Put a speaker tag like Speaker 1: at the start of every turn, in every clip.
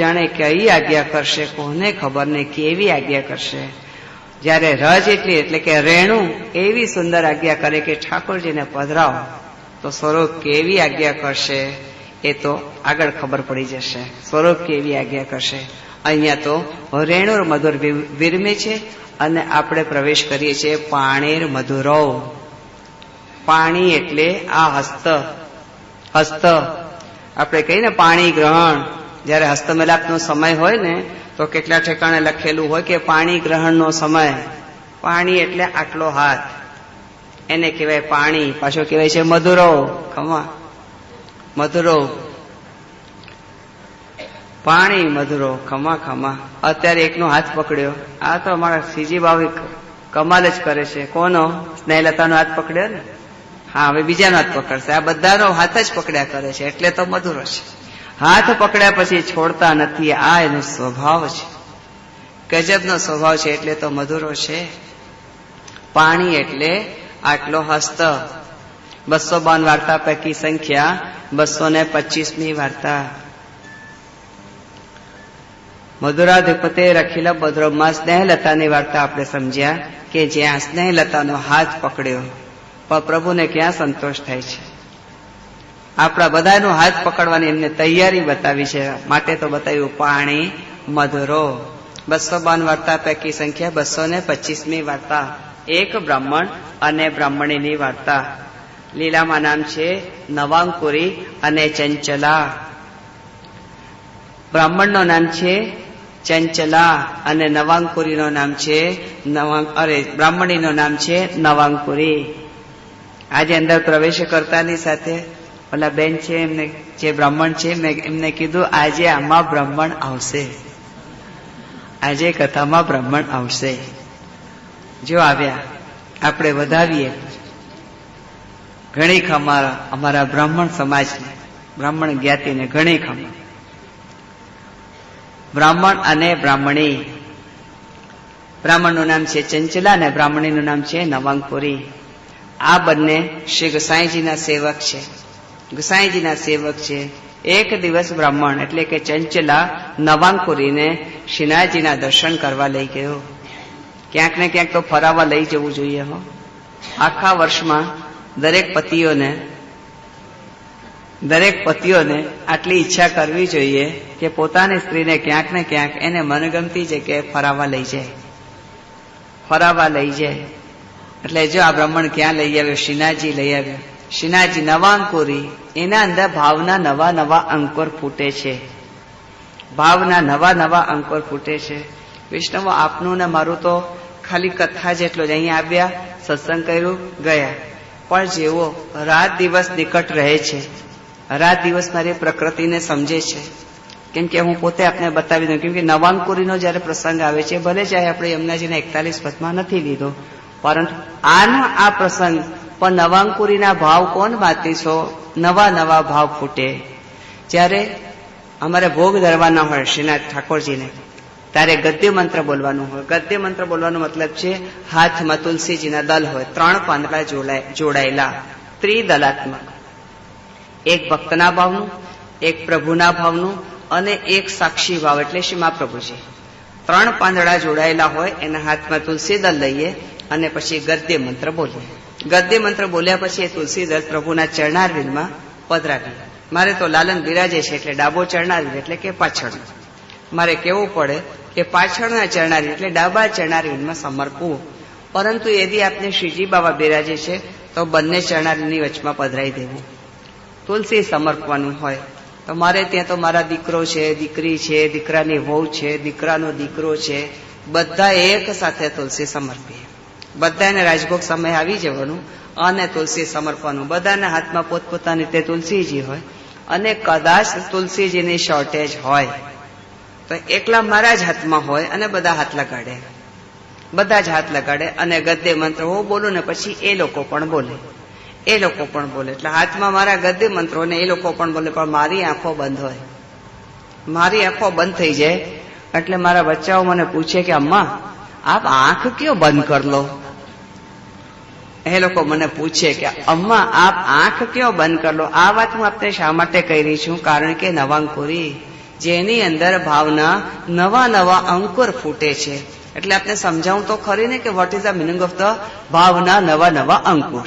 Speaker 1: જાણે કઈ આજ્ઞા કરશે, કોને ખબર ને કેવી આજ્ઞા કરશે. જયારે રજ એટલે કે રેણુ એવી સુંદર આજ્ઞા કરે કે ઠાકોરજીને પધરાવો, તો સ્વરૂપ કેવી આજ્ઞા કરશે એ તો આગળ ખબર પડી જશે. સ્વરૂપ કેવી આજ્ઞા કરશે. અહીંયા તો રેણુર મધુર વિરમે છે અને આપણે પ્રવેશ કરીએ છીએ પાણીર મધુરો. પાણી એટલે આ હસ્ત. આપણે કહીએ ને પાણી ગ્રહણ. જયારે હસ્તમેલાપનો સમય હોય ને તો કેટલા ઠેકાણે લખેલું હોય કે પાણી ગ્રહણનો સમય. પાણી એટલે આટલો હાથ, એને કહેવાય પાણી. પાછો કહેવાય છે મધુરો. ખમા મધુરો, પાણી મધુરો, ખમા ખમા. અત્યારે એકનો હાથ પકડ્યો, આ તો અમારા સીજી બાવી કમાલ જ કરે છે. કોનો? સ્નેહલતાનો હાથ પકડ્યો ને. હા, હવે બીજાનો હાથ પકડશે. આ બધાનો હાથ જ પકડ્યા કરે છે, એટલે તો મધુરો છે. હાથ પકડ્યા પછી છોડતા નથી, આ એનો સ્વભાવ છે. ગજબનો સ્વભાવ છે, એટલે તો મધુરો છે. પાણી એટલે આટલો હસ્ત. 252 વાર્તા પૈકી સંખ્યા 225મી વાર્તા. મધુરાધિપતે રખીલા બદ્રોમાં સ્નેહલતાની વાર્તા આપણે સમજ્યા કે જ્યાં સ્નેહલતાનો હાથ પકડ્યો, પણ પ્રભુને ક્યાં સંતોષ થાય છે. આપણા બધાનો હાથ પકડવાની એમને તૈયારી બતાવી છે, માટે તો બતાવ્યું પાણી મધુરો. 252 વાર્તા પૈકી સંખ્યા 225મી વાર્તા. એક બ્રાહ્મણ અને બ્રાહ્મણીની વાર્તા. લીલામાં નામ છે નવાંકુરી અને ચંચલા. બ્રાહ્મણનો નામ છે ચંચલા અને નવાંકુરીનો નામ છે બ્રાહ્મણીનો નામ છે નવાંકુરી. આજે અંદર પ્રવેશ કરતાની સાથે ઓલા બેન છે, એમને જે બ્રાહ્મણ છે એમને કીધું આજે આમાં બ્રાહ્મણ આવશે, આજે કથામાં બ્રાહ્મણ આવશે. જો આવ્યા, આપણે વધાવીએ. ઘણી ખમા અમારા બ્રાહ્મણ સમાજને, બ્રાહ્મણ જ્ઞાતિને ઘણી ખમા. બ્રાહ્મણ અને બ્રાહ્મણી. બ્રાહ્મણનું નામ છે ચંચલા અને બ્રાહ્મણીનું નામ છે નવાંકુરી. આ બંને શ્રી ગુસાઈજીના સેવક છે. ગુસાઈજીના સેવક છે. એક દિવસ બ્રાહ્મણ એટલે કે ચંચલા નવાંકુરીને શ્રીનાથજીના દર્શન કરવા લઈ ગયો. ક્યાંક ને ક્યાંક તો ફરાવા લઈ જવું જોઈએ. હો, આખા વર્ષમાં દરેક પતિઓને આટલી ઈચ્છા કરવી જોઈએ કે પોતાની સ્ત્રીને ક્યાંક ને ક્યાંક એને મનગમતી જગ્યાએ ફરાવા લઈ જાય. એટલે જો આ બ્રાહ્મણ ક્યાં લઈ આવ્યો? શ્રીનાથજી લઈ આવ્યો. શ્રીનાથજી નવાંકુરી, એના અંદર ભાવના નવા નવા અંકુર ફૂટે છે. ભાવના નવા નવા અંકુર ફૂટે છે. વિષ્ણુ, આપનું ને મારું તો ખાલી કથા જેટલો જ. અહીંયા આવ્યા, સત્સંગ કર્યું, ગયા. પણ જેવો રાત દિવસ નિકટ રહે છે, રાત દિવસ મારી પ્રકૃતિને સમજે છે. કેમ કે હું પોતે આપને બતાવી દઉં, કેમ કે નવાંકુરીનો જયારે પ્રસંગ આવે છે, ભલે ચાહે આપણે યમુનાજીના 41 પદમાં નથી લીધો, પરંતુ આનો આ પ્રસંગ પણ નવાંકુરીના ભાવ કોણ માતીશો, નવા નવા ભાવ ફૂટે. જ્યારે અમારે ભોગ ધરવાના હોય શ્રીનાથ ઠાકોરજીને, ત્યારે ગદ્ય મંત્ર બોલવાનું હોય. ગદ્ય મંત્ર બોલવાનો મતલબ છે હાથમાં તુલસીજીના દલ હોય, 3 પાંદડા જોડાયેલા, ત્રિદલાત્મક. એક ભક્તના ભાવનું, એક પ્રભુના ભાવનું અને એક સાક્ષી ભાવ એટલે શ્રી મહાપ્રભુજી. 3 પાંદડા જોડાયેલા હોય, એના હાથમાં તુલસી દલ લઈએ અને પછી ગદ્ય મંત્ર બોલીએ. ગદ્ય મંત્ર બોલ્યા પછી એ તુલસી દલ પ્રભુના ચરણારવિંદમાં પધરાવી. મારે તો લાલન બિરાજે છે એટલે ડાબો ચરણારવિંદ એટલે કે પાછળ. મારે કેવું પડે કે પાછળના ચરણારવિંદ એટલે ડાબા ચરણારવિંદમાં સમર્પવું. પરંતુ યદી આપને શ્રીજી બાબા બિરાજે છે તો બંને ચરણારવિંદની વચમાં પધરાઈ દેવું. તુલસી સમર્પવાનું હોય તો મારે ત્યાં તો મારા દીકરો છે, દીકરી છે, દીકરાની વહુ છે, દીકરાનો દીકરો છે, બધા એક સાથે તુલસી સમર્પીએ. બધાને રાજભોગ સમય આવી જવાનું અને તુલસી સમર્પવાનું. બધાના હાથમાં પોતપોતાની તે તુલસીજી હોય અને કદાચ તુલસીજીની શોર્ટેજ હોય તો એકલા મારા જ હાથમાં હોય અને બધા હાથ લગાડે, બધા જ હાથ લગાડે અને ગદ્ય મંત્ર હું બોલું ને પછી એ લોકો પણ બોલે. એટલે હાથમાં મારા ગદ્ય મંત્રો ને એ લોકો પણ બોલે, પણ મારી આંખો બંધ હોય. મારી આંખો બંધ થઈ જાય એટલે મારા બચ્ચાઓ મને પૂછે કે અમ્મા આપ આંખ ક્यों બંધ કર લો? એ લોકો મને પૂછે કે અમ્મા આપ આંખ ક્यों બંધ કર લો? આ વાત હું આપને શા માટે કહી રહી છું? કારણ કે નવાંકુરી, જેની અંદર ભાવના નવા નવા અંકુર ફૂટે છે. એટલે આપને સમજાવું તો ખરી ને કે what is the meaning of the ભાવના નવા નવા અંકુર.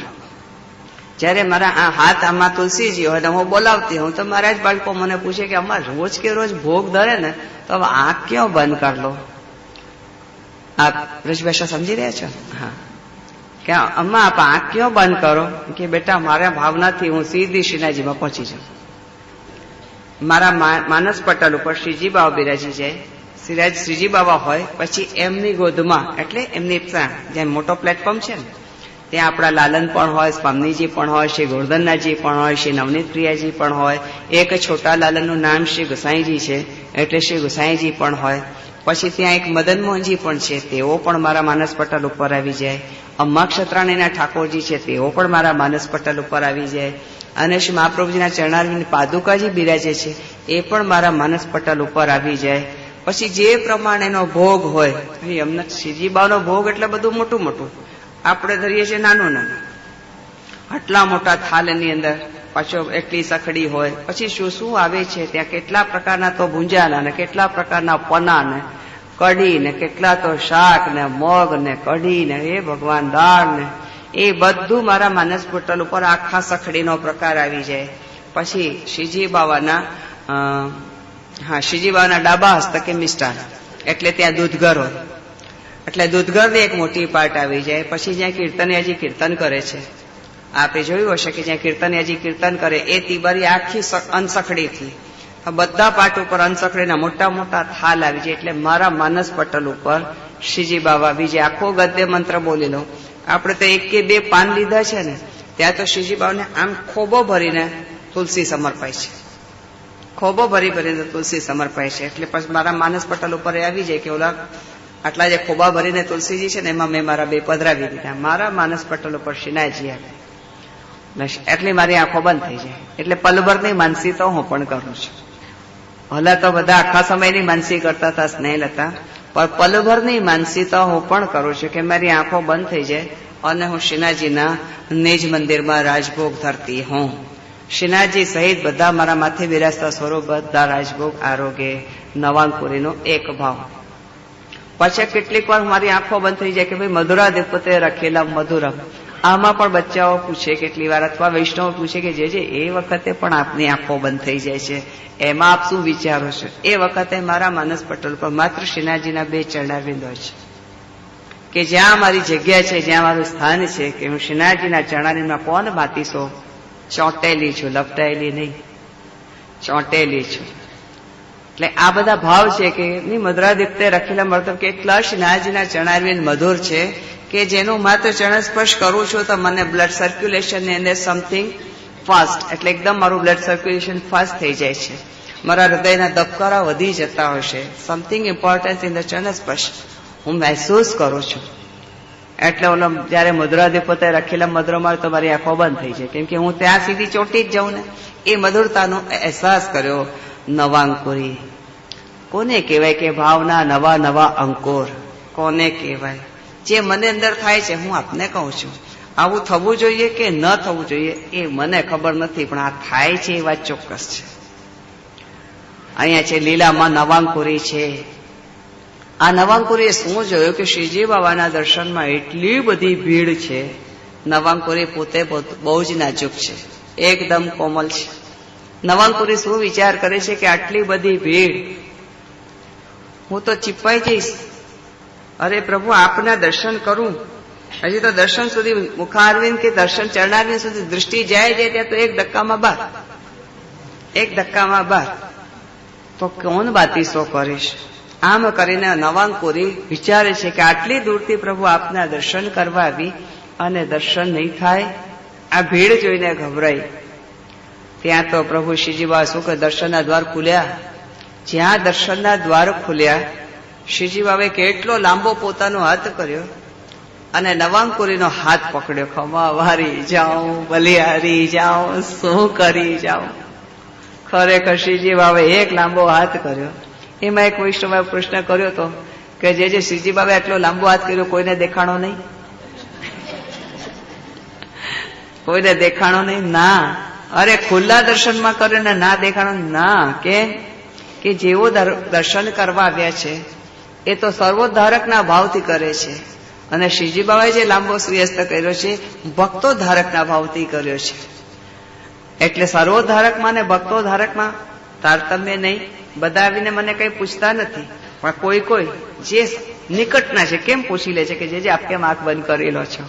Speaker 1: જયારે મારા આ હાથ આમાં તુલસીજી હોય ને હું બોલાવતી હું તો મારા જ બાળકો મને પૂછે કે અમારે રોજ કે રોજ ભોગ ધરે ને તો હવે આંખ ક્યાં બંધ કર લો. આપ બ્રજભાષા સમજી રહ્યા છો? હા, કે અમ્મા આપ આંખ ક્યાં બંધ કરો? કે બેટા મારા ભાવનાથી હું સીધી શ્રીનાજીમાં પહોંચી જાઉં. મારા માનસ પટલ ઉપર શ્રીજી બાબા બિરાજી જાય, શ્રીજી બાબા હોય પછી એમની ગોદમાં એટલે એમની જેમ મોટો પ્લેટફોર્મ છે ને ત્યાં આપણા લાલન પણ હોય, સ્વામીજી પણ હોય, શ્રી ગોરધનનાથજી પણ હોય, શ્રી નવનીત પ્રિયાજી પણ હોય, એક છોટા લાલનનું નામ શ્રી ગુસાઈજી છે એટલે શ્રી ગુસાઈજી પણ હોય. પછી ત્યાં એક મદન મોહનજી પણ છે, તેઓ પણ મારા માનસ પટલ ઉપર આવી જાય. અમ્મા ક્ષત્રાણીના ઠાકોરજી છે તેઓ પણ મારા માનસ પટલ ઉપર આવી જાય. અને શ્રી મહાપ્રભુજીના ચરણારવિંદ પાદુકાજી બિરાજે છે એ પણ મારા માનસ પટલ ઉપર આવી જાય. પછી જે પ્રમાણેનો ભોગ હોય, એમને શ્રીજી બાનો ભોગ એટલે બધું મોટું મોટું, આપણે ધરીએ છીએ નાનું નાનું. આટલા મોટા થાલની અંદર પાછો એટલી સખડી હોય. પછી શું શું આવે છે ત્યાં, કેટલા પ્રકારના તો ભૂંજાના ને કેટલા પ્રકારના પના ને કઢી ને કેટલા તો શાક ને મગ ને કઢી ને એ ભગવાન દાળ ને એ બધું મારા માનસ પટલ ઉપર આખા સખડીનો પ્રકાર આવી જાય. પછી શ્રીજી બાવાના શ્રીજી બાવાના ડાબા હસ્તકે મિષ્ટાન એટલે ત્યાં દૂધઘર હોય એટલે દૂધઘરની એક મોટી પાર્ટ આવી જાય. પછી જ્યાં કીર્તનિયાજી કીર્તન કરે છે, આપણે જોયું હશે કે જ્યાં કીર્તનિયાજી કીર્તન કરે એ તિબારી આખી અનસખડીથી બધા પાટ ઉપર અનસખડીના મોટા મોટા થાલ આવી જાય. એટલે મારા માનસ પટલ ઉપર શ્રીજી બાવા બીજે આખો ગદ્ય મંત્ર બોલી લો. આપણે તો એક કે બે પાન લીધા છે ને ત્યાં તો શ્રીજી બાવાને આમ ખોબો ભરીને તુલસી સમર્પાય છે, ખોબો ભરી ભરીને તુલસી સમર્પાય છે. એટલે પછી મારા માનસ પટલ ઉપર આવી જાય કે ઓલા આટલા જે ખોબા ભરીને તુલસીજી છે ને એમાં મેં મારા બે પધરાવી દીધા. મારા માનસ પટલ ઉપર શ્રીનાથજી આવે એટલે મારી આંખો બંધ થઈ જાય. એટલે પલભરની માનસી તો હું પણ કરું છું. ભલા તો બધા આખા સમયની માનસી કરતા હતા, સ્નેહ હતા, પણ પલભરની માનસી તો હું પણ કરું છું કે મારી આંખો બંધ થઈ જાય અને હું શ્રીનાથજીના નિજ મંદિરમાં રાજભોગ ધરતી હું. શ્રીનાથજી સહિત બધા મારા માથે બિરાજતા સ્વરૂપ બધા રાજભોગ આરોગ્ય નવાંકુરીનો એક ભાવ. પછી કેટલીક વાર મારી આંખો બંધ થઈ જાય કે ભાઈ મધુરાધિપતે રખેલા મધુરમ, આમાં પણ બચ્ચાઓ પૂછે કેટલી વાર, અથવા વૈષ્ણવ પૂછે કે જે એ વખતે પણ આપની આંખો બંધ થઈ જાય છે, એમાં આપ શું વિચારો છો? એ વખતે મારા માનસ પટલ પર માત્ર શ્રીનાથજીના બે ચરણારવિંદ હોય છે કે જ્યાં મારી જગ્યા છે, જ્યાં મારું સ્થાન છે કે હું શ્રીનાથજીના ચરણારવિંદમાં કોણ બાતીશો ચોંટેલી છું, લપટાયેલી નહીં, ચોંટેલી છું. એટલે આ બધા ભાવ છે કે મધુરાધિપતે રખેલા મતલબ કેટલા શ્રીનાથજીના ચરણારવિંદ મધુર છે કે જેનું માત્ર ચરણ સ્પર્શ કરું છું તો મને બ્લડ સર્ક્યુલેશન ની અંદર સમથિંગ ફાસ્ટ, એટલે એકદમ મારું બ્લડ સર્ક્યુલેશન ફાસ્ટ થઈ જાય છે, મારા હૃદયના ધબકારા વધી જતા હોય છે. સમથિંગ ઇમ્પોર્ટન્સ ઇન ધ ચરણ સ્પર્શ હું મહેસૂસ કરું છું. એટલે ઓલો જયારે મધુરાધિપતે રખેલા મધુરમાં તો મારી આંખો બંધ થઈ જાય, કેમ કે હું ત્યાં સીધી ચોટી જ જાઉં ને. એ મધુરતાનો અહેસાસ કર્યો. નવાંકુરી કોને કહેવાય કે ભાવના નવા નવા અંકુર કોને કહેવાય? જે મને અંદર થાય છે, હું આપને કહું છું. આવું થવું જોઈએ કે ન થવું જોઈએ એ મને ખબર નથી, પણ આ થાય છે એ વાત ચોક્કસ છે. અહીંયા છે લીલામાં નવાંકુરી છે. આ નવાંકુરીએ શું જોયું કે શ્રીજી બાબાના દર્શનમાં એટલી બધી ભીડ છે. નવાંકુરી પોતે બહુ જ નાજુક છે, એકદમ કોમલ છે. નવાંકુરી શું વિચાર કરે છે કે આટલી બધી ભીડ, હું તો ચીપાઈ જઈશ. અરે પ્રભુ આપના દર્શન કરું, હજી તો દર્શન સુધી મુખારવિંદ કે દર્શન ચરણારવિંદ સુધી દૃષ્ટિ જાય ત્યાં તો એક ધક્કામાં બાર, તો કોણ બાતીસો કરીશ? આમ કરીને નવાંકુરી વિચારે છે કે આટલી દૂરથી પ્રભુ આપના દર્શન કરવા આવી અને દર્શન નહીં થાય. આ ભીડ જોઈને ગભરાઈ. ત્યાં તો પ્રભુ શ્રીજી બાબા શું કે દર્શનના દ્વાર ખુલ્યા. જ્યાં દર્શનના દ્વાર ખુલ્યા શ્રીજી બાબાએ કેટલો લાંબો પોતાનો હાથ કર્યો અને નવાંકુરીનો હાથ પકડ્યો. ખમા વારી જાઉં, બલિહારી જાઉં, શું કરી જાઉં. ખરેખર શ્રીજી બાબાએ એક લાંબો હાથ કર્યો. એમાં એક વૈષ્ણવે પ્રશ્ન કર્યો હતો કે જે શ્રીજી બાબાએ આટલો લાંબો હાથ કર્યો કોઈને દેખાણો નહીં? કોઈને દેખાણો નહીં? ના. અરે ખુલ્લા દર્શનમાં કર્યો ને ના દેખાણો? ના. કે કે જેવો દર્શન કરવા આવ્યા છે એ તો સર્વોદ્ધારકના ભાવથી કરે છે, અને શ્રીજી બાબાએ જે લાંબો સુયસ્ત કર્યો છે ભક્તો ધારકના ભાવથી કર્યો છે. એટલે સર્વોદ્ધારકમાં ને ભક્તો ધારકમાં તારતમ્ય નહીં. બધા આવીને મને કઈ પૂછતા નથી, પણ કોઈ કોઈ જે નિકટના છે કેમ પૂછી લે છે કે જે આપ કેમ આંખ બંધ કરેલો છો.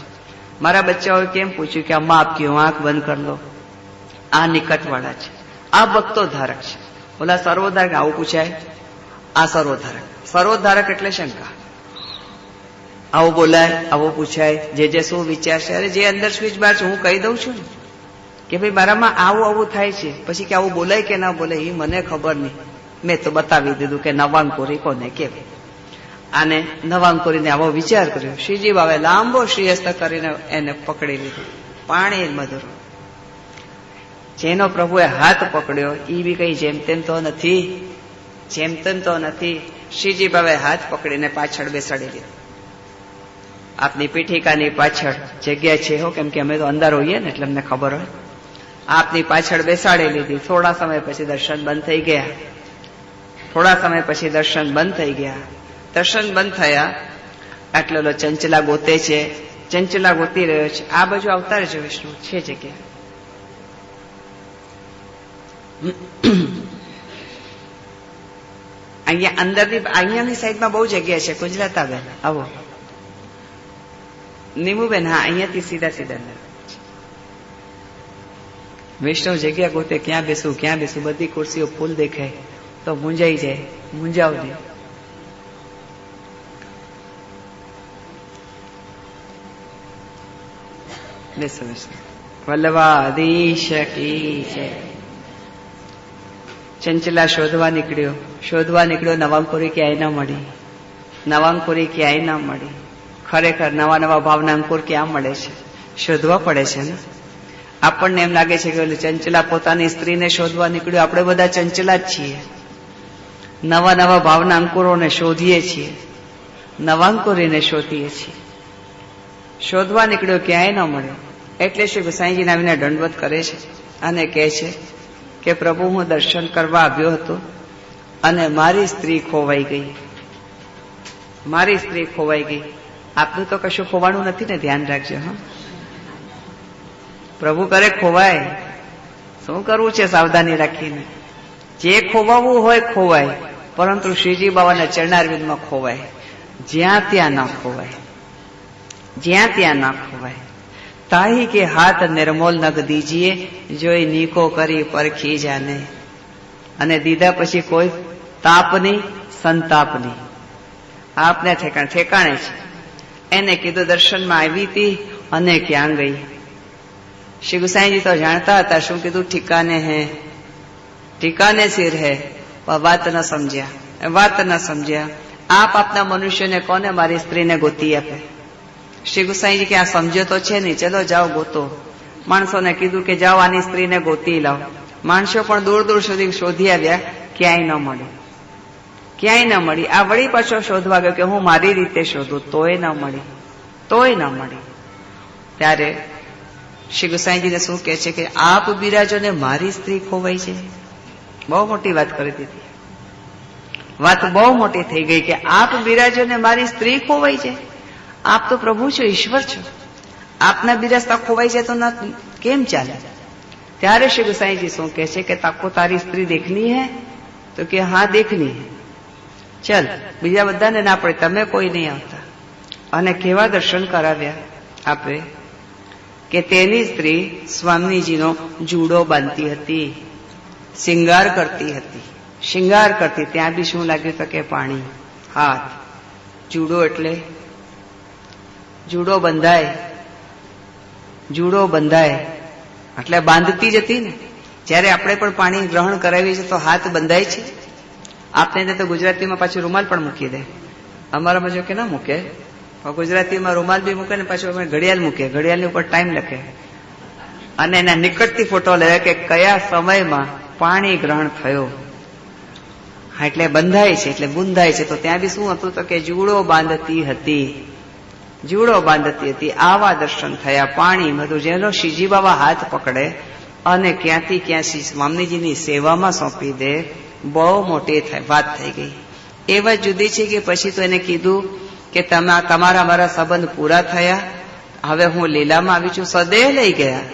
Speaker 1: મારા બચ્ચાઓએ કેમ પૂછ્યું કે અમ્મા આપ ક્यों આંખ બંધ કર લો. આ નિકટવાળા છે, આ ભક્તો ધારક છે. ઓલા સર્વોદ્ધારક આવું પૂછાય, આ સર્વોદ્ધારક. સર્વોદ્ધારક એટલે શંકા. આવું બોલાય, આવું પૂછાય, જે શું વિચારશે. અરે જે અંદર સ્વિચ બાર છે હું કહી દઉં છું ને કે ભાઈ મારામાં આવું આવું થાય છે, પછી કે આવું બોલાય કે ના બોલાય એ મને ખબર નહીં. મેં તો બતાવી દીધું કે નવાંકુરી કોને કેવી. આને નવાંકુરીને આવો વિચાર કર્યો. શ્રીજી બાબાએ લાંબો શ્રીહસ્ત કરીને એને પકડી લીધું. પાણી મધુર. જેનો પ્રભુએ હાથ પકડ્યો એ બી કઈ જેમ તેમ તો નથી, જેમ તેમ તો નથી. શ્રીજી બાબાએ હાથ પકડીને પાછળ બેસાડી લીધો. આપની પીઠિકાની પાછળ જગ્યા છે હો, કેમ કે અમે તો અંદર હોઈએ ને એટલે અમને ખબર હોય. આપની પાછળ બેસાડી લીધી. થોડા સમય પછી દર્શન બંધ થઈ ગયા. થોડા સમય પછી દર્શન બંધ થઈ ગયા. દર્શન બંધ થયા એટલે ચંચલા ગોતે છે, ચંચલા ગોતી રહ્યો છે. આ બાજુ આવતા રહેજો વિષ્ણુ, છે જગ્યા. અહીંયા અંદરની અહીંયાની સાઈડમાં બહુ જગ્યા છે. ગુજરાતાબેન આવો. નીમુબેન હા, અહીંયાથી સીધા સીધા વૈષ્ણવ જગ્યા ગોતે. ક્યાં બેસું ક્યાં બેસું, બધી ખુરશીઓ ફૂલ દેખાય તો મૂંઝાઈ જાય. મૂંઝાવ નહીં. બેસો બેસો. વલ્લભાધીશ કી છે. ચંચલા શોધવા નીકળ્યો. નવાંકુરી ક્યાંય ના મળી. નવાંકુરી ક્યાંય ના મળી. ખરેખર નવા નવા ભાવના અંકુર ક્યાં મળે છે? શોધવા પડે છે ને. આપણને એમ લાગે છે કે ચંચલા પોતાની સ્ત્રીને શોધવા નીકળ્યો. આપણે બધા ચંચલા જ છીએ. નવા નવા ભાવના અંકુરોને શોધીએ છીએ, નવાંકુરીને શોધીએ છીએ. શોધવા નીકળ્યો, ક્યાંય ન મળ્યો. એટલે શ્રી ગુસાઈજીને આવીને દંડવત કરે છે અને કહે છે કે પ્રભુ હું દર્શન કરવા આવ્યો હતો અને મારી સ્ત્રી ખોવાઈ ગઈ. મારી સ્ત્રી ખોવાઈ ગઈ. આપનું તો કશું ખોવાનું નથી ને, ધ્યાન રાખજો. હા, પ્રભુ કરે ખોવાય. શું કરવું છે સાવધાની રાખીને. જે ખોવાવું હોય ખોવાય, પરંતુ શ્રીજી બાબાના ચરણારવિંદમાં ખોવાય. જ્યાં ત્યાં ના ખોવાય, જ્યાં ત્યાં ના ખોવાય. તાહી કે હાથ નિર્મોલ નગ દીજીએ, જોઈ નીકો કરી પરખી જાને. અને દીધા પછી કોઈ તાપ નહીં, સંતાપ નહીં. આપને ઠેકાણે છે. એને કીધું દર્શનમાં આવી હતી અને ક્યાં ગઈ. શ્રી ગુસાઈજી તો જાણતા હતા. શું કીધું? ઠિકાને હે, ઠિકાને સિર હે. વાત ન સમજ્યા, વાત ન સમજ્યા. આપ આપના મનુષ્યને કોને મારી સ્ત્રીને ગોતી આપે? શ્રી ગુસાઈજી કે આ સમજો તો છે નહીં, ચલો જાઓ ગોતો. માણસોને કીધું કે જાઓ આની સ્ત્રીને ગોતી લાવો. માણસો પણ દૂર દૂર સુધી શોધી આવ્યા, ક્યાંય ન મળી, ક્યાંય ન મળી. આ વળી પાછો શોધવા ગયો કે હું મારી રીતે શોધું, તોય ન મળી, તોય ન મળી. ત્યારે શ્રી ગુસાઈજીને શું કહે છે કે આપ બિરાજો ને મારી સ્ત્રી ખોવાઈ છે. બહુ મોટી વાત કરી દીધી. વાત બહુ મોટી થઈ ગઈ કે આપ બિરાજો ને મારી સ્ત્રી ખોવાઈ છે. આપ તો પ્રભુ છો, ઈશ્વર છો. આપના બિરાજતા ખોવાઈ જાય તો કેમ ચાલે? ત્યારે શ્રી ગુસાઈજી શું કહે છે કે તાકો તારી સ્ત્રી દેખની હે? તો કે હા દેખની હે. ચલ, બીજા બધાને ના પડે, તમે કોઈ નહીં આવતા. અને કેવા દર્શન કરાવ્યા આપણે કે તેની સ્ત્રી સ્વામીજીનો જુડો બાંધતી હતી, શિંગાર કરતી હતી. શિંગાર કરતી. ત્યાં બી શું લાગ્યું તો કે પાણી, હાથ. જુડો એટલે જુડો બંધાય, જુડો બંધાય એટલે બાંધતી જ હતી ને. જયારે આપણે પણ પાણી ગ્રહણ કરાવીએ છીએ તો હાથ બંધાય છે. આપણે તો ગુજરાતીમાં પાછું રૂમાલ પણ મૂકી દે. અમારામાં જો કે ના મૂકે, ગુજરાતીમાં રૂમાલ બી મૂકે ને પાછું અમે ઘડિયાળ મૂકે. ઘડિયાળની ઉપર ટાઈમ લખે અને એના નિકટથી ફોટો લે કે કયા સમયમાં પાણી ગ્રહણ થયો. હા, એટલે બંધાય છે, એટલે બુંધાય છે. તો ત્યાં બી શું હતું તો કે જુડો બાંધતી હતી, જુડો બાંધતી હતી. આવા દર્શન થયા. પાણી બધું જેનો શ્રીજી બાબા હાથ પકડે અને ક્યાંથી ક્યાં સ્વામીજીની સેવામાં સોંપી દે બહુ મોટી વાત થઈ ગઈ. એ વાત જુદી છે કે પછી તો એને કીધું કે તમારા મારા સંબંધ પૂરા થયા, હવે હું લીલામાં આવી છું. સદેહ લઈ ગયા.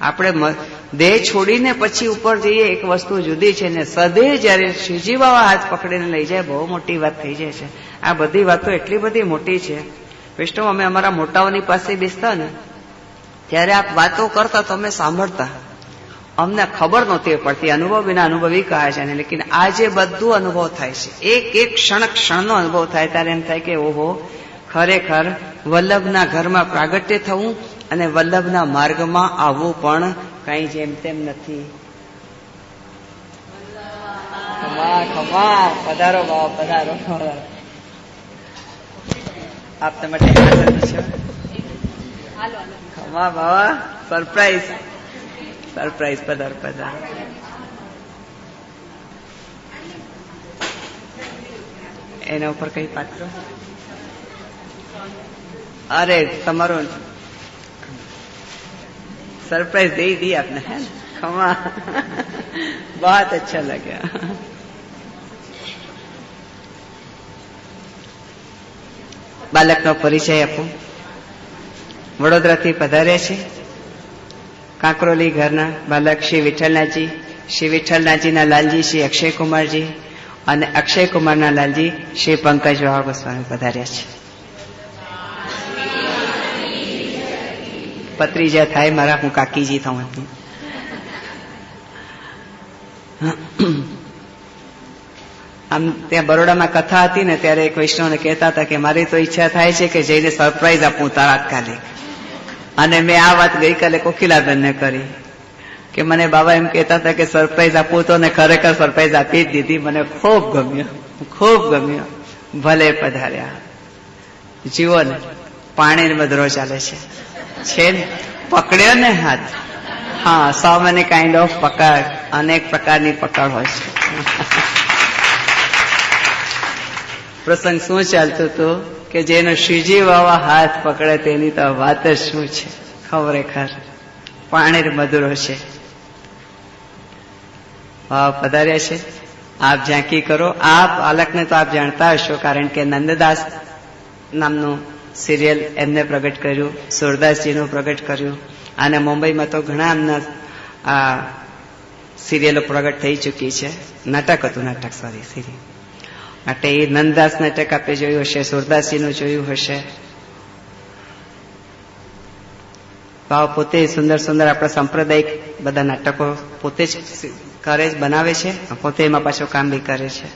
Speaker 1: આપણે દેહ છોડીને પછી ઉપર જઈએ એક વસ્તુ જુદી છે ને સદેહ જયારે શ્રીજી બાબા હાથ પકડીને લઈ જાય બહુ મોટી વાત થઈ જાય છે. આ બધી વાતો એટલી બધી મોટી છે. વૈષ્ણવ અમે અમારા મોટાઓની પાસે બેસતા ને ત્યારે આપ વાતો કરતા તો અમે સાંભળતા, અમને ખબર નહોતી પડતી. અનુભવ વિના અનુભવી કહે છે ને, લેકિન આજે બધું અનુભવ થાય છે. એક એક ક્ષણનો અનુભવ થાય ત્યારે એમ થાય કે ઓહો, ખરેખર વલ્લભના ઘરમાં પ્રાગટ્ય થવું અને વલ્લભના માર્ગમાં આવવું પણ કઈ જેમ તેમ નથી. ખમા ખમા, પધારો બાબા પધારો. આપ તમે છો? ખમા બાબા, સરપ્રાઈઝ સરપ્રાઈઝ, પધારો પધારો. એના ઉપર કઈ પાત્ર? અરે તમારું सरप्राइज दे दी आपने, है ना? खमा, बहुत अच्छा लगा. બાલકનો પરિચય આપો. વડોદરાથી પધાર્યા છે કાંકરોલી ઘરના બાલક શ્રી વિઠ્ઠલનાથજી. શ્રી વિઠ્ઠલનાથજીના લાલજી શ્રી અક્ષયકુમારજી અને અક્ષયકુમારના લાલજી શ્રી પંકજ વાહ ગોસ્વામી પધાર્યા છે. પત્રીજા થાય મારા, હું કાકીજી થઉં. આમ ત્યાં બરોડામાં કથા હતી ને ત્યારે એક વૈષ્ણવને કહેતા હતા કે મારી તો ઈચ્છા થાય છે કે જઈને સરપ્રાઈઝ આપું તાત્કાલિક. અને મેં આ વાત ગઈકાલે કોકિલાબેનને કરી કે મને બાબા એમ કહેતા હતા કે સરપ્રાઈઝ આપવું તો, ને ખરેખર સરપ્રાઈઝ આપી જ દીધી. મને ખૂબ ગમ્યો, ખૂબ ગમ્યો. ભલે પધાર્યા. જીવો ને, પાણી મધરો ચાલે છે ને, પકડ્યો ને હાથ. હા, સો મેની કાઇન્ડ ઓફ પકડ, અનેક પ્રકારની પકડ હોય છે. પ્રસંગ શું ચાલતું હતું કે જેનો શ્રીજી બાબા હાથ પકડે તેની તો વાત જ શું છે. ખરેખર પાણી મધુરો છે. પધાર્યા છે. આપ ઝાંકી કરો. આપ બાલકને તો આપ જાણતા હશો, કારણ કે નંદદાસ નામનું સિરિયલ એમને પ્રગટ કર્યું, સુરદાસજીનું પ્રગટ કર્યું, અને મુંબઈમાં તો ઘણા એમના આ સિરિયલો પ્રગટ થઈ ચૂકી છે. નાટક હતું, નાટક સોરી સિરિયલ. માટે એ નંદદાસ નાટક આપે જોયું હશે, સુરદાસજીનું જોયું હશે. ભાવ પોતે સુંદર સુંદર આપણા સાંપ્રદાયિક બધા નાટકો પોતે જ કરે, બનાવે છે, પોતે એમાં પાછું કામ બી કરે છે.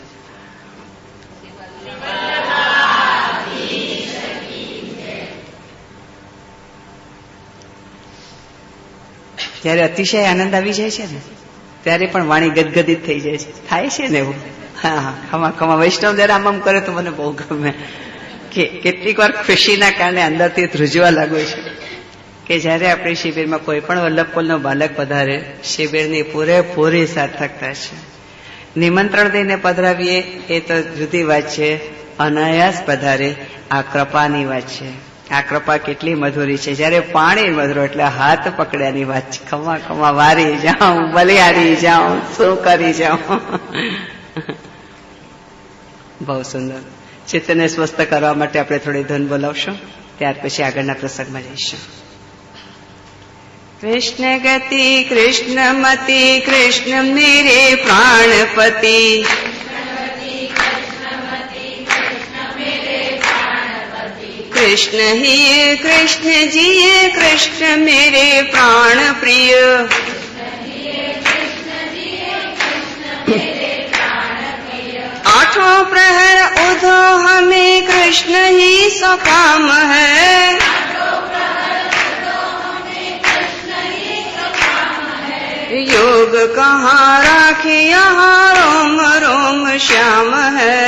Speaker 1: ત્યારે અતિશય આનંદ આવી જાય છે ને ત્યારે પણ વાણી ગદગદિત થઈ જાય છે. થાય છે ને એવું? હા હા, ખમા ખમા. વૈષ્ણવ જયારે આમ કરે તો મને બહુ ગમે કે કેટલીક વાર ખુશીના કારણે અંદરથી ધ્રુજવા લાગુ છે કે જયારે આપણી શિબિરમાં કોઈ પણ વલ્લભકુલનો બાલક પધારે, શિબિરની પૂરેપૂરી સાર્થકતા છે. નિમંત્રણ દઈને પધરાવીએ એ તો જુદી વાત છે, અનાયાસ પધારે આ કૃપાની વાત છે. આ કૃપા કેટલી મધુરી છે. જયારે પાણી મધુરો એટલે હાથ પકડ્યાની વાત છે. ખમા ખમા, વારી જાઉં, બલિહારી જાઉં, શું કરી જાઉં. બહુ સુંદર. ચિત્તને સ્વસ્થ કરવા માટે આપણે થોડી ધૂન બોલાવશું, ત્યાર પછી આગળના પ્રસંગમાં જઈશું. કૃષ્ણ ગતિ કૃષ્ણ મતિ કૃષ્ણ મેરે પ્રાણપતિ, कृष्ण ही कृष्ण जी कृष्ण मेरे प्राण प्रिय, आठों प्रहर उधो हमें कृष्ण ही सकाम है, योग कहाँ राखे यहाँ रोम रोम श्याम है,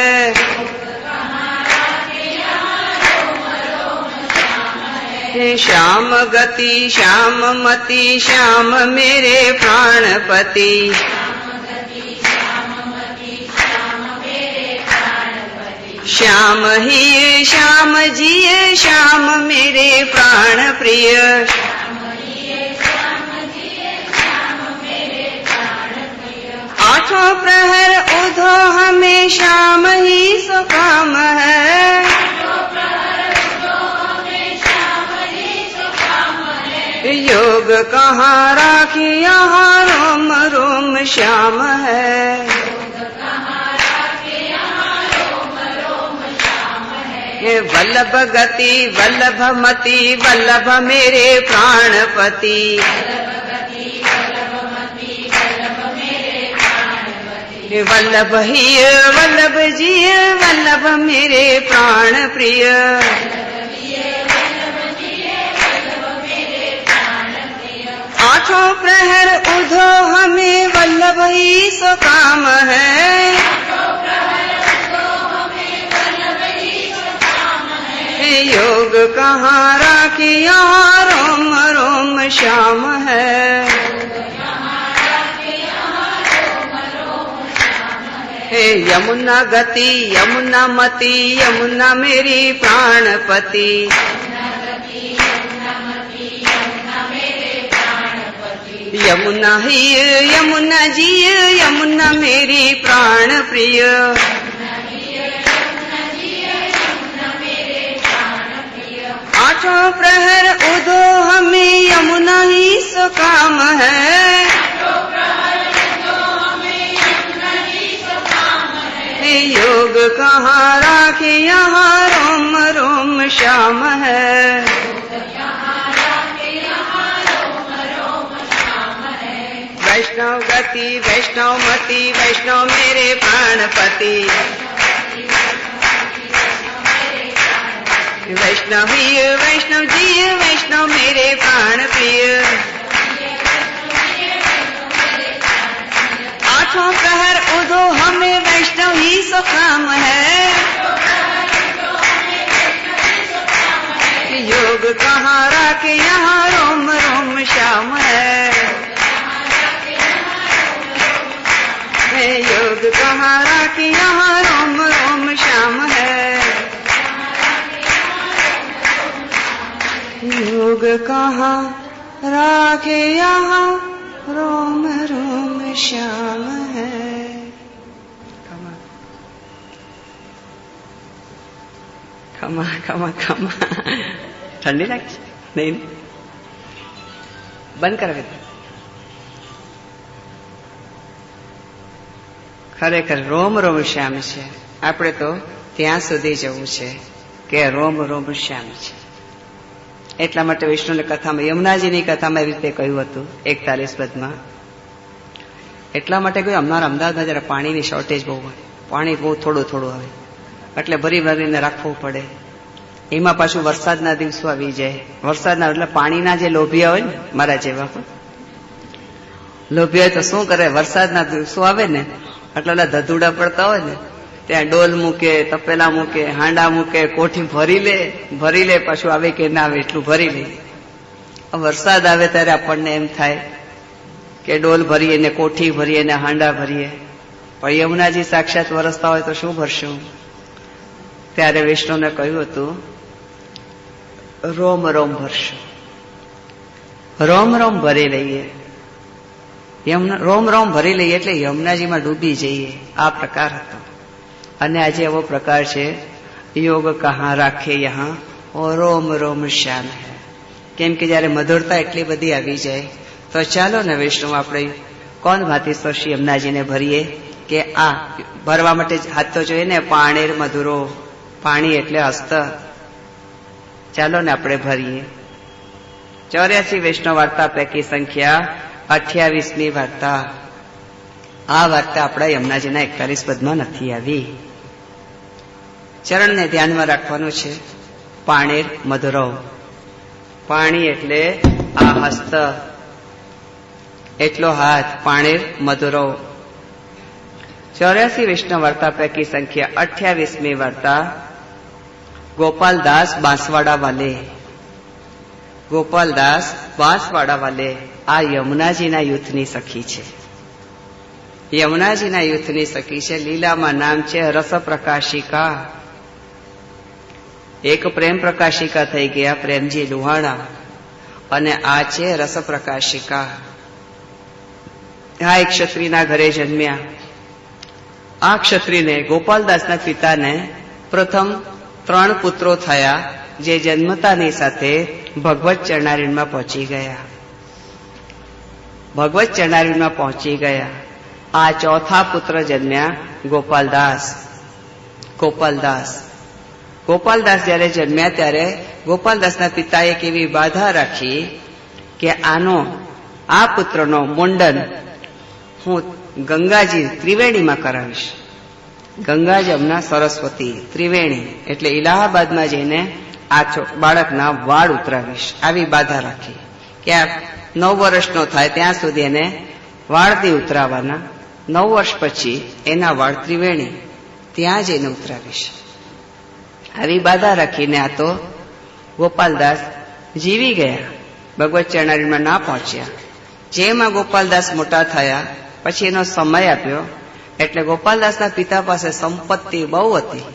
Speaker 1: श्याम गति श्याम मति श्याम मेरे प्राणपति, श्याम ही श्याम जी श्याम मेरे प्राण प्रिय, आठों प्रहर उधो हमें श्याम ही सुकाम है। योग कहाँ राखी यहाँ रोम रोम श्याम है। ये वल्लभ गति वल्लभ मति वल्लभ मेरे प्राणपति। वल्लभ ही वल्लभ जी वल्लभ मेरे प्राण प्रिय। आठों प्रहर उधो हमें वल्लभ ही सुकाम है। योग कहाँ राखी यहाँ रोम रोम श्याम है। हे यमुना गति यमुना मति यमुना मेरी प्राणपति। यमुना ही यमुना जी यमुना मेरी प्राण प्रिय। आठों प्रहर उधो हमें यमुना ही सुकाम है। योग कहाँ राखे यहाँ रोम रोम श्याम है। वैष्णव गति वैष्णव मति वैष्णव मेरे प्राणपति। वैष्णव ही वैष्णव जी वैष्णव मेरे प्राण प्रिय। आठों प्रहर उधो हमें वैष्णव ही सुकाम है। योग कहाँ राखे यहाँ रोम रोम श्याम है। योग कहाँ राखे यहाँ रोम रोम श्याम है। योग कहाँ राखे यहाँ रोम रोम श्याम है। खमा खमा खमा ठंडी लागे नहीं બંધ કરાવી દે. ખરેખર રોમ રોમ શ્યામ છે. આપણે તો ત્યાં સુધી જવું છે કે રોમ રોમ શ્યામ છે. એટલા માટે વિષ્ણુની કથામાં યમુનાજીની કથામાં એવી રીતે કહ્યું હતું 41 પદમાં. એટલા માટે કહ્યું અમારા અમદાવાદમાં જરા પાણીની શોર્ટેજ બહુ હોય, પાણી બહુ થોડું થોડું આવે એટલે ભરી ભરીને રાખવું પડે. એમાં પાછું વરસાદના દિવસો આવી જાય. વરસાદના એટલે પાણીના જે લોભિયા હોય ને મારા જેવા લોભિયા હોય તો શું કરે, વરસાદના દિવસો આવે ને એટલે ઓલા ધધુડા પડતા હોય ને ત્યાં ડોલ મૂકે, તપેલા મૂકે, હાંડા મૂકે, કોઠી ભરી લે પાછું આવે કે ના આવે એટલું ભરી લે. વરસાદ આવે ત્યારે આપણને એમ થાય કે ડોલ ભરીએ ને કોઠી ભરીએ ને હાંડા ભરીએ, પણ યમુનાજી સાક્ષાત વરસતા હોય તો શું ભરશું? ત્યારે વિષ્ણુને કહ્યું હતું રોમ રોમ ભરશું, રોમ રોમ ભરી લઈએ. રોમ રોમ ભરી લઈએ એટલે યમુનાજીમાં ડૂબી જઈએ, આ પ્રકાર હતો. અને આજે એવો પ્રકાર છે યોગ કહાં રાખે યહાં રોમ રોમ શ્યામ હૈ. કેમ કે જયારે મધુરતા એટલી બધી આવી જાય તો ચાલો ને વિષ્ણુ આપણે કોણ ભાતી શ્રી યમુનાજીને ભરીએ કે આ ભરવા માટે હાથ તો જોઈએ ને, પાણીર મધુરો, પાણી એટલે હસ્ત. ચાલો ને આપણે ભરીએ. 84 વૈષ્ણવ વાર્તા પૈકી સંખ્યા 28મી વાર્તા. આ વાર્તા આપણા યમુનાજીના 41 પદમાં નથી આવી. ચરણને ધ્યાનમાં રાખવાનું છે. પાણીર મધુરો, પાણી એટલે આ હસ્ત, એટલો હાથ, પાણીર મધુરો. 84 વૈષ્ણવ વાર્તા પૈકી સંખ્યા 28મી વાર્તા. ગોપાલદાસ બાંસવાડા વાલે, ગોપાલદાસ બાંસવાડા વાલે આ યમુનાજીના યુથની સખી છે. યમુનાજીના યુથની સખી છે. લીલામાં નામ છે રસપ્રકાશિકા. એક પ્રેમ પ્રકાશિકા થઈ ગયા પ્રેમજી લુહાણા, અને આ છે રસપ્રકાશિકા. આ એક ક્ષત્રિયના ઘરે જન્મ્યા. આ ક્ષત્રિયને ગોપાલદાસના પિતાને પ્રથમ 3 પુત્રો થયા, જે જન્મતાની સાથે ભગવત ચરણારીણમાં પહોંચી ગયા. ભગવત ચરણારીણમાં પહોંચી ગયા. આ ચોથા પુત્ર જન્મ્યા ગોપાલદાસ. ગોપાલદાસ જયારે જન્મ્યા ત્યારે ગોપાલદાસના પિતાએ એક એવી બાધા રાખી કે આ પુત્રનો મુંડન હું ગંગાજી ત્રિવેણીમાં કરાવીશ. ગંગા જમના સરસ્વતી ત્રિવેણી એટલે ઇલાહાબાદમાં જઈને આ બાળકના વાળ ઉતરાવીશ, આવી બાધા રાખી કે આ 9 વર્ષનો થાય ત્યાં સુધી એને વાળ નહીં ઉતરાવાના. 9 વર્ષ પછી એના વાળ ત્રિવેણી ત્યાં જઈને ઉતરાવીશ, આવી બાધા રાખીને આ તો ગોપાલદાસ જીવી ગયા. ભગવત ચરણારીણમાં ના પહોંચ્યા. જેમાં ગોપાલદાસ મોટા થયા પછી એનો સમય આપ્યો એટલે ગોપાલદાસના પિતા પાસે સંપત્તિ બહુ હતી.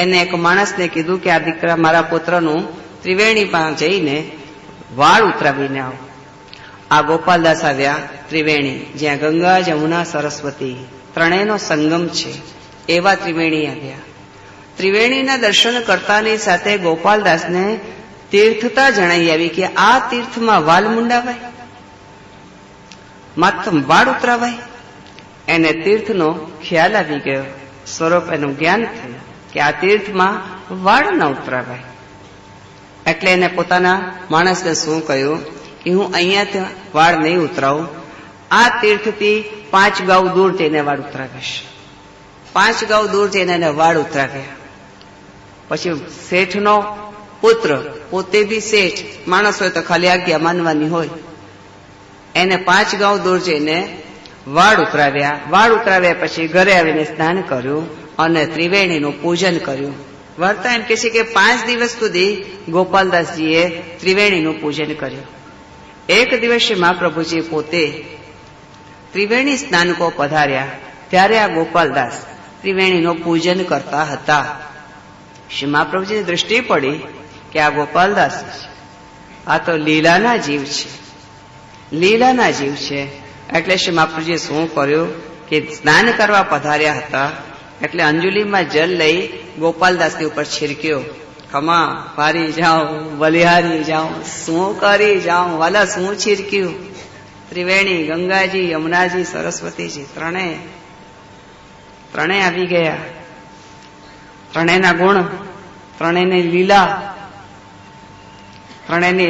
Speaker 1: એને એક માણસને કીધું કે આ દીકરા મારા પુત્રનું ત્રિવેણીમાં જઈને વાળ ઉતરાવીને આવો. આ ગોપાલદાસ આવ્યા ત્રિવેણી, જ્યાં ગંગા જમુના સરસ્વતી ત્રણેયનો સંગમ છે, એવા ત્રિવેણી આવ્યા. ત્રિવેણીના દર્શન કરતાની સાથે ગોપાલદાસને તીર્થતા જણાઈ આવી કે આ તીર્થમાં વાલ મુંડાવાય, માત્ર વાળ ઉતરાવાય. એને તીર્થનો ખ્યાલ આવી ગયો, સ્વરૂપ એનું જ્ઞાન થયું કે આ તીર્થમાં વાળ ન ઉતરાવાય. એટલે એને પોતાના માણસને શું કહ્યું કે હું અહીંયા વાળ નહીં ઉતરાવું, આ તીર્થથી 5 ગાઉ દૂર જઈને વાળ ઉતરાવીશ. 5 ગાઉ દૂર જઈને એને વાળ ઉતરાવ્યા. પછી શેઠનો પુત્ર, પોતે બી શેઠ માણસ હોય તો ખાલી આજ્ઞા માનવાની હોય, એને 5 ગાઉ દૂર જઈને વાળ ઉતરાવ્યા. વાળ ઉતરાવ્યા પછી ઘરે આવીને સ્નાન કર્યું અને ત્રિવેણીનું પૂજન કર્યું. વાર્તા એમ કહે છે કે 5 દિવસ સુધી ગોપાલદાસજીએ ત્રિવેણીનું પૂજન કર્યું. એક દિવસે મહાપ્રભુજી પોતે ત્રિવેણી સ્નાનકો પધાર્યા ત્યારે આ ગોપાલદાસ ત્રિવેણીનું પૂજન કરતા હતા. શ્રી મહાપ્રભુજીની દૃષ્ટિ પડી કે આ ગોપાલદાસ આ તો લીલાના જીવ છે, લીલાના જીવ છે. એટલે શ્રી મહાપ્રભુજીએ શું કર્યું કે સ્નાન કરવા પધાર્યા હતા એટલે અંજુલીમાં જલ લઈ ગોપાલદાસની ઉપર છિડક્યો. ખમા પારી જાઉં, બલિહારી જાઉં, શું કરી જાઉં, વાલા શું છિડક્યું? ત્રિવેણી, ગંગાજી, યમુનાજી, સરસ્વતીજી ત્રણેય આવી ગયા. ત્રણેયના ગુણ, ત્રણેયની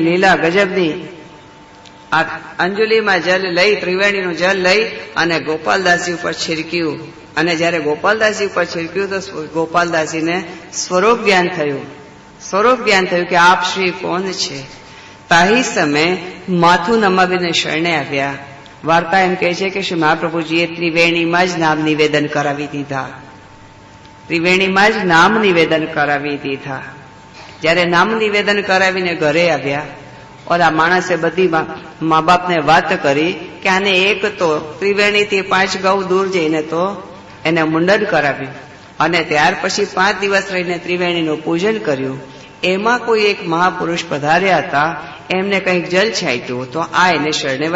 Speaker 1: લીલા ગજબની. આ અંજુલીમાં જલ લઈ, ત્રિવેણીનું જલ લઈ અને ગોપાલદાસજી ઉપર છિડક્યું. અને જયારે ગોપાલદાસજી ઉપર છિડક્યું તો ગોપાલદાસજીને સ્વરૂપ જ્ઞાન થયું. કે આપ શ્રી કોણ છે? તાહી સમય માથું નમાવીને શરણે આવ્યા. વાર્તા એમ કહે છે કે શ્રી મહાપ્રભુજીએ ત્રિવેણીમાં જ નામ નિવેદન કરાવી દીધા. જયારે નામ નિવેદન કરાવીને ઘરે આવ્યા, ઓલા માણસે બધી મા બાપને વાત કરી કે આને એક તો ત્રિવેણીથી 5 ગાઉ દૂર જઈને તો એને મુંડન કરાવ્યું અને ત્યાર પછી 5 દિવસ રહીને ત્રિવેણીનું પૂજન કર્યું. એમાં કોઈ એક મહાપુરુષ પધાર્યા હતા, એમને કંઈક જલ છાંટ્યું તો આ એને શરણે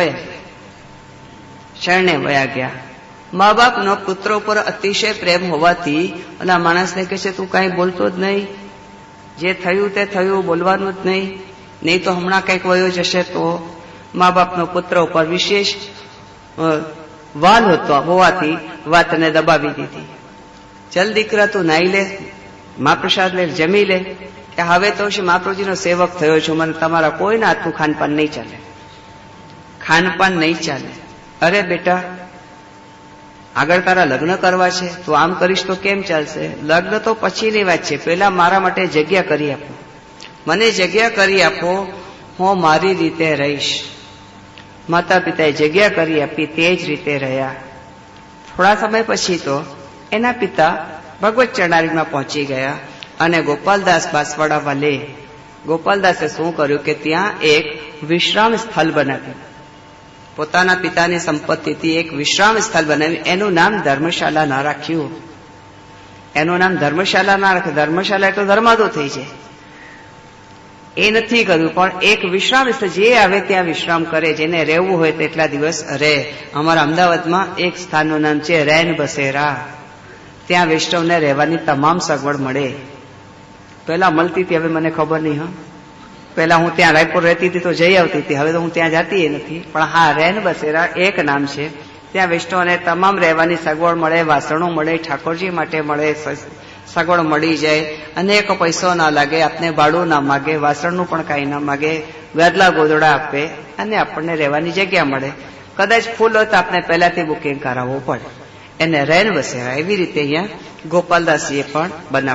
Speaker 1: વયા ગયા. મા બાપનો પુત્રો પર અતિશય પ્રેમ હોવાથી ઓલા માણસને કહે છે તું કાંઈ બોલતો જ નહીં, જે થયું તે થયું, બોલવાનું જ નહીં તો હમણાં કંઈક વયો જશે. તો મા બાપનો પુત્ર ઉપર વિશેષ વાલ હોવાથી વાતને દબાવી દીધી. ચલ દીકરા તું નાઈ લે, મહાપ્રસાદ લે, જમી લે. કે હવે તો શ્રી મહાપ્રભુજીનો સેવક થયો છું, મને તમારા કોઈના હાથનું ખાનપાન નહીં ચાલે. અરે બેટા, આગળ તારા લગ્ન કરવા છે, તું આમ કરીશ તો કેમ ચાલશે? લગ્ન તો પછીની વાત છે, પહેલા મારા માટે જગ્યા કરી આપો, મને જગ્યા કરી આપો, હું મારી રીતે રહીશ. માતા પિતાએ જગ્યા કરી આપી, તે જ રીતે રહ્યા. થોડા સમય પછી તો એના પિતા ભગવત ચરણારીમાં પહોંચી ગયા અને ગોપાલદાસ બાંસવાડા લે. ગોપાલદાસે શું કર્યું કે ત્યાં એક વિશ્રામ સ્થળ બનાવ્યું. પોતાના પિતાની સંપત્તિથી એક વિશ્રામ સ્થળ બનાવ્યું. એનું નામ ધર્મશાલા ના રાખ્યું. ધર્મશાલા એટલે ધર્માદો થઈ જાય. એ નથી કર્યું, પણ એક વિશ્રામ સ્થળ જે આવે ત્યાં વિશ્રામ કરે, જેને રહેવું હોય તેટલા દિવસ રહે. અમારા અમદાવાદમાં એક સ્થાનનું નામ છે રૈન બસેરા. ત્યાં વૈષ્ણવને રહેવાની તમામ સગવડ મળે. પહેલા મળતી હતી, હવે મને ખબર નહીં. હા, પહેલા હું ત્યાં રાયપુર રહેતી હતી તો જઈ આવતી હતી, હવે તો હું ત્યાં જતી એ નથી. પણ હા, રૈન બસેરા એક નામ છે. ત્યાં વૈષ્ણવને તમામ રહેવાની સગવડ મળે, વાસણો મળે, ઠાકોરજી માટે મળે, સગવડ મળી જાય. અનેક પૈસો ના લાગે, આપને ભાડું ના માગે, વાસણનું પણ કાંઈ ના માગે, ગાદલા ગોદડા આપે અને આપણને રહેવાની જગ્યા મળે. કદાચ ફૂલ હોય તો આપણે પહેલાથી બુકિંગ કરાવવું પડે. એને રૈન બસેરા એવી રીતે અહીંયા ગોપાલદાસજીએ પણ બનાવ્યું.